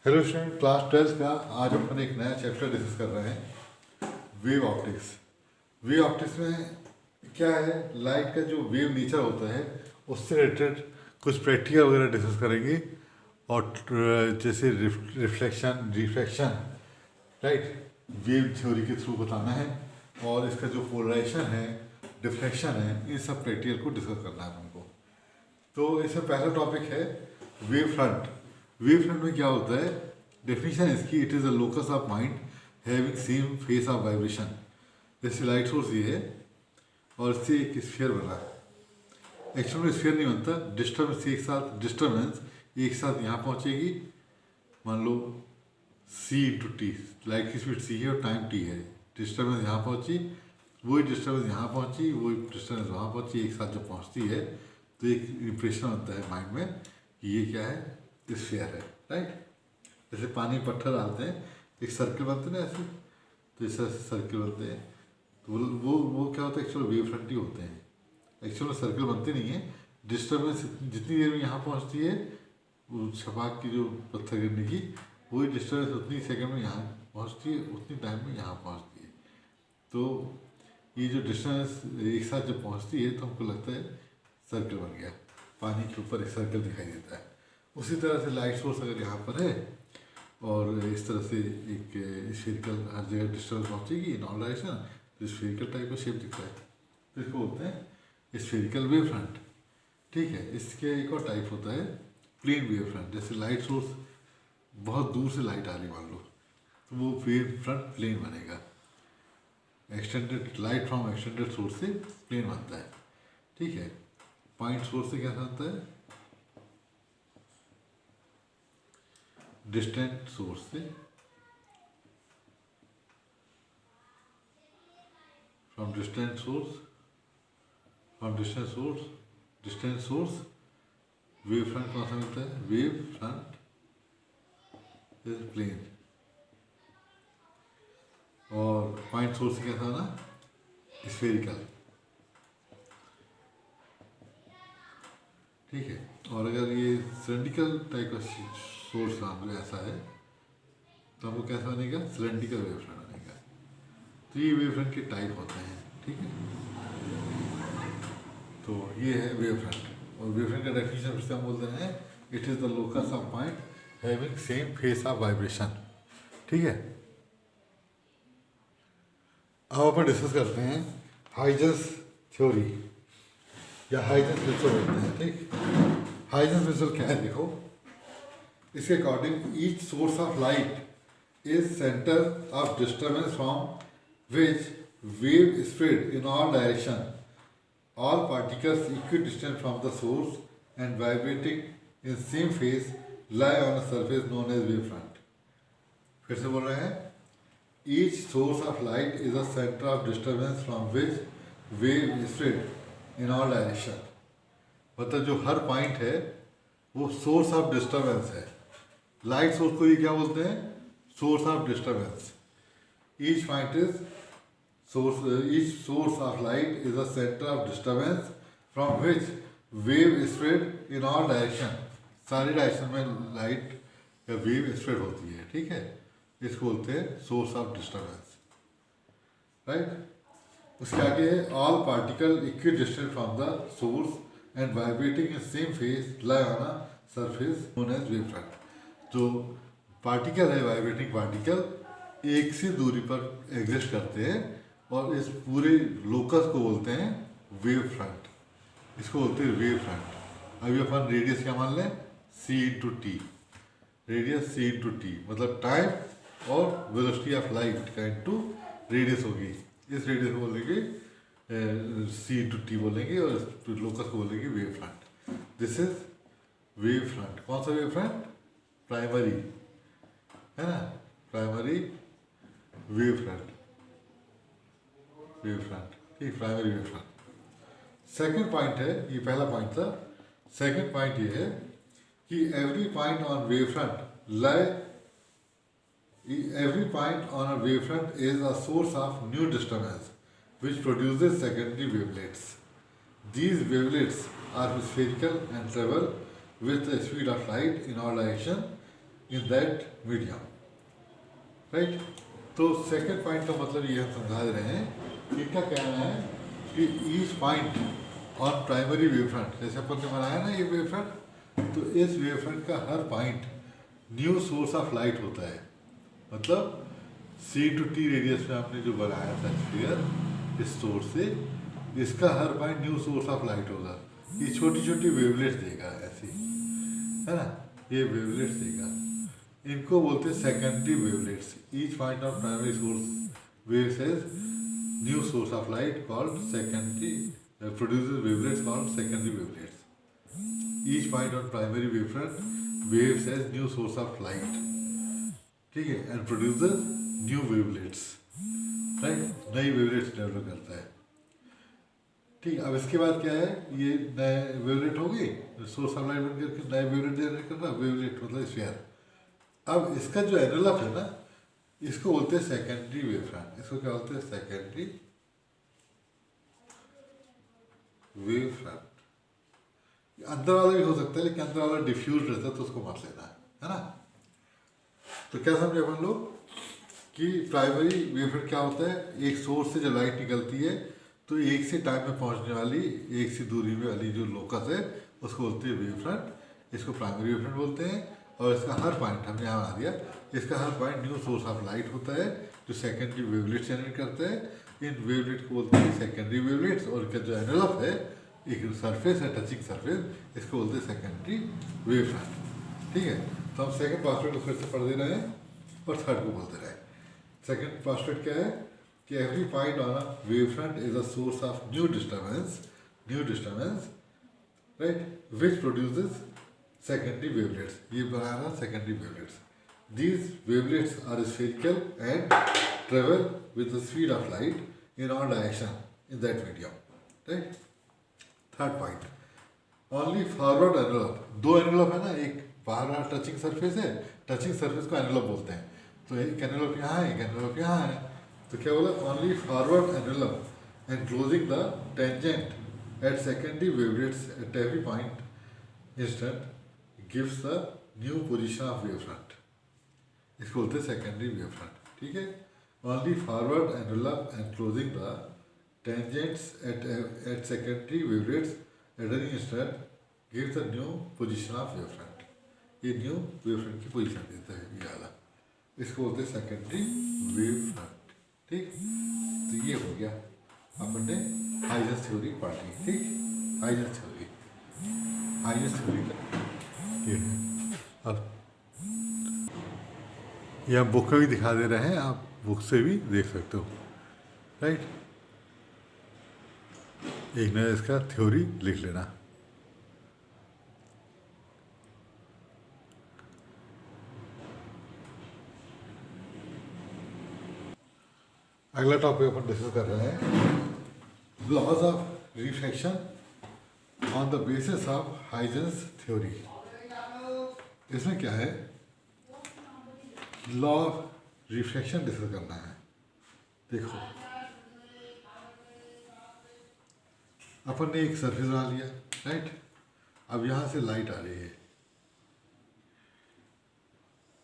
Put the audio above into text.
Hello student, class 12 का आज अपन एक नया चैप्टर डिस्कस कर रहे हैं, वेव ऑप्टिक्स। वेव ऑप्टिक्स में क्या है, लाइट का जो वेव नेचर होता है उससे रिलेटेड कुछ प्रैक्टिकल वगैरह डिस्कस करेंगे। और जैसे reflection, refraction, right, wave theory के थ्रू बताना है। और इसका जो पोलराइजेशन है, डिफ्लेक्शन है, इन सब प्रैक्टिकल को डिस्कस करना है हमको। तो इसमें पहला टॉपिक है वेव फ्रंट। वेव फ्रंट में क्या होता है, डेफिनेशन इसकी, it is a locus of mind having same face of vibration. जैसे लाइट सोर्स ये है और इससे एक स्फीयर बना है। एक्चुअल में स्फीयर नहीं बनता, डिस्टर्बेंस एक साथ, डिस्टर्बेंस एक साथ यहाँ पहुँचेगी। मान लो c इंटू टी, लाइट की स्पीड c है और टाइम t है। डिस्टर्बेंस यहाँ पहुँची, वही डिस्टर्बेंस यहाँ पहुँची, वही डिस्टर्बेंस वहाँ पहुँची, एक साथ जब पहुँचती है तो एक इम्प्रेशन बनता है माइंड में कि ये क्या है, स्फीयर है, राइट। जैसे पानी पत्थर डालते हैं, एक सर्कल बनते हैं ना ऐसे, तो इस तरह से सर्कल बनते हैं। तो वो क्या होता है, एक्चुअल वेव फ्रंट ही होते हैं। एक्चुअल में सर्कल बनते नहीं है, डिस्टर्बेंस जितनी देर में यहाँ पहुँचती है, वो छपाक की जो पत्थर गिरने की, वही डिस्टर्बेंस उतनी सेकंड में यहाँ पहुँचती है, उतनी टाइम में यहाँ पहुँचती है। तो ये जो डिस्टेंस एक साथ जब पहुँचती है तो हमको लगता है सर्कल बन गया, पानी के ऊपर एक सर्कल दिखाई देता है। उसी तरह से लाइट सोर्स अगर यहाँ पर है और इस तरह से एक स्फीरिकल हर जगह डिस्टर्बेंस पहुँचेगी इन ऑल डायरेक्शन, तो स्फीरिकल टाइप का शेप दिखता है, तो इसको बोलते हैं स्फीरिकल वेव फ्रंट। ठीक है, इसके एक और टाइप होता है प्लेन वेव फ्रंट। जैसे लाइट सोर्स बहुत दूर से लाइट आ रही मान लो, तो वो वेव फ्रंट प्लेन बनेगा। Extended light from extended source से प्लेन बनता है। ठीक है, पॉइंट सोर्स से क्या बनता है, डिस्टेंट सोर्स से, from distant source, from distant source, distant source wave front कौन सा मिलता है, वेव फ्रंट इज प्लेन। और पॉइंट सोर्स से क्या था ना, स्फेरिकल। ठीक है, और अगर ये सिलेंड्रिकल टाइप का सोर्स जो ऐसा है तो हमको कैसा बनेगा, सिलेंड्रिकल वेव फ्रंट बनेगा। तो ये वेव फ्रंट के टाइप होते हैं। ठीक है, तो ये है वेव फ्रंट। और वेव फ्रंट का डेफिनेशन फिर से हम बोलते हैं, it is the locus of point having same face of vibration. ठीक है, अब अपन डिस्कस करते हैं हाइजेंस थ्योरी या हाइजेंस प्रिंसिपल बोलते हैं। ठीक, हाइजेंस प्रिंसिपल क्या है, देखो इसके according each source of light is centre of disturbance from which wave spread in all direction, all particles equidistant from the source and vibrating in same phase lie on a surface known as wavefront। फिर से बोल रहे हैं, each source of light is a center of disturbance from which wave spread in all direction। मतलब जो हर point है वो source of disturbance है। लाइट सोर्स को ये क्या बोलते हैं, source of disturbance. Each point is source, each source of light is a center of disturbance from which wave spread in all direction। सारी डायरेक्शन में लाइट या वेव स्प्रेड होती है। ठीक है, इसको बोलते हैं सोर्स ऑफ डिस्टर्बेंस, राइट। उसके आगे है all particle equidistant from the source and vibrating in same phase lie on a surface known as wave front. जो पार्टिकल है, वाइब्रेटिंग पार्टिकल एक सी दूरी पर एग्जिस्ट करते हैं और इस पूरे लोकस को बोलते हैं वेव फ्रंट। इसको बोलते हैं वेव फ्रंट। अभी अपन रेडियस क्या मान लें, c into T, radius c into T, मतलब टाइम और वेलोसिटी ऑफ लाइट का इंटू रेडियस होगी। इस रेडियस को बोलेंगे c इंटू टी बोलेंगे और इस लोकस को बोलेंगे wave front. This is wave front. कौन सा वेव फ्रंट, प्राइमरी है ना, primary wave front, wave front. ठीक, primary wave front. Second point है, ये पहला पॉइंट था। सेकंड पॉइंट ये है कि every point on wave front lie, every point on a wave front is a source of new disturbance which produces secondary wavelets। These wavelets are spherical and travel with the speed of light in all direction in that medium, right. तो second point का मतलब ये हम समझा दे रहे हैं कि इनका कहना है कि each point on primary wave front, जैसे अपन ने बनाया ना ये वेव फ्रंट, तो इस वेव फ्रंट का हर point new source of light होता है। मतलब C to T रेडियस में आपने जो बनाया था स्फीयर इस सोर्स से, इसका हर point new source of light होगा। ये छोटी छोटी वेवलेट्स देगा ऐसी, है ना, ये वेवलेट्स देगा। इनको बोलते हैं secondary wavelets. Each point of primary source waves has new source of light called secondary, produces wavelets called secondary wavelets. Each point on primary wavefront waves has new source of light, ठीक है, and produces new wavelets, right, नई wavelets develop करता है। ठीक, अब इसके बाद क्या है, ये नए वेवलेट हो गई, सोर्स ऑफ लाइट बन करके नए वेवलेट जनरेट करना, वेवलेट मतलब स्फीयर। अब इसका जो एनवेलप है ना, इसको बोलते हैं सेकेंडरी वेव फ्रंट। इसको क्या बोलते हैं, सेकेंडरी वेव फ्रंट। अंदर वाला भी हो सकता है, लेकिन अंदर वाला डिफ्यूज रहता है तो उसको मत लेना, है ना। तो क्या समझे अपन लोग कि प्राइमरी वेव फ्रंट क्या होता है, एक सोर्स से जब लाइट निकलती है तो एक से टाइम में पहुंचने वाली, एक से दूरी में वाली जो लोकस है उसको बोलते हैं वेव फ्रंट। इसको प्राइमरी वेव फ्रंट बोलते हैं। और इसका हर पॉइंट हमने यहाँ आ दिया, इसका हर point new source of light होता है जो सेकेंडरी वेवलेट जनरेट करते हैं। इन वेवलेट को बोलते हैं सेकेंडरी वेवलेट्स। और इसका जो एनवेलप है, एक सरफेस है, टचिंग सरफेस, इसको बोलते हैं सेकेंडरी वेव फ्रंट। ठीक है, तो हम सेकेंड पासवर्ड को फिर से पढ़ दे रहे हैं और थर्ड को बोलते रहे। सेकेंड पासवर्ड क्या है कि every point on a wave front is a source of new disturbance, right, which produces secondary wavelets। ये बना रहा secondary wavelets। These wavelets are spherical and travel with the speed of light in all direction in that medium, right। Third point, only forward envelope। दो envelope है ना, एक बाहर touching surface है, touching surface को envelope बोलते हैं। तो एक envelope यहाँ है, एक envelope यहाँ है। तो क्या बोला, only forward envelope enclosing the tangent at secondary wavelets at every point instant gives the new position of wave front। इसको बोलते हैं सेकेंडरी वेव फ्रंट। ठीक है, only forward envelope enclosing the tangents at secondary wavelets at any instant gives the new position of wave front. ये new wave front की position देता है ये वाला, इसको बोलते हैं सेकेंडरी वेव फ्रंट। ठीक, तो ये हो गया अपन ने हाइजेंस थ्योरी पढ़ ली। ठीक, हाइजेंस थ्योरी, हाइजेंस थ्योरी का ये है। अब यह बुक में भी दिखा दे रहे हैं, आप बुक से भी देख सकते हो, राइट। एक नया इसका थ्योरी लिख लेना। अगला टॉपिक अपन डिस्कस कर रहे हैं, laws of refraction on the basis of Huygens theory. इसमें क्या है, लॉ ऑफ रिफ्रैक्शन डिस्कस करना है। देखो, अपन ने एक सरफेस बना लिया, राइट। अब यहाँ से लाइट आ रही है,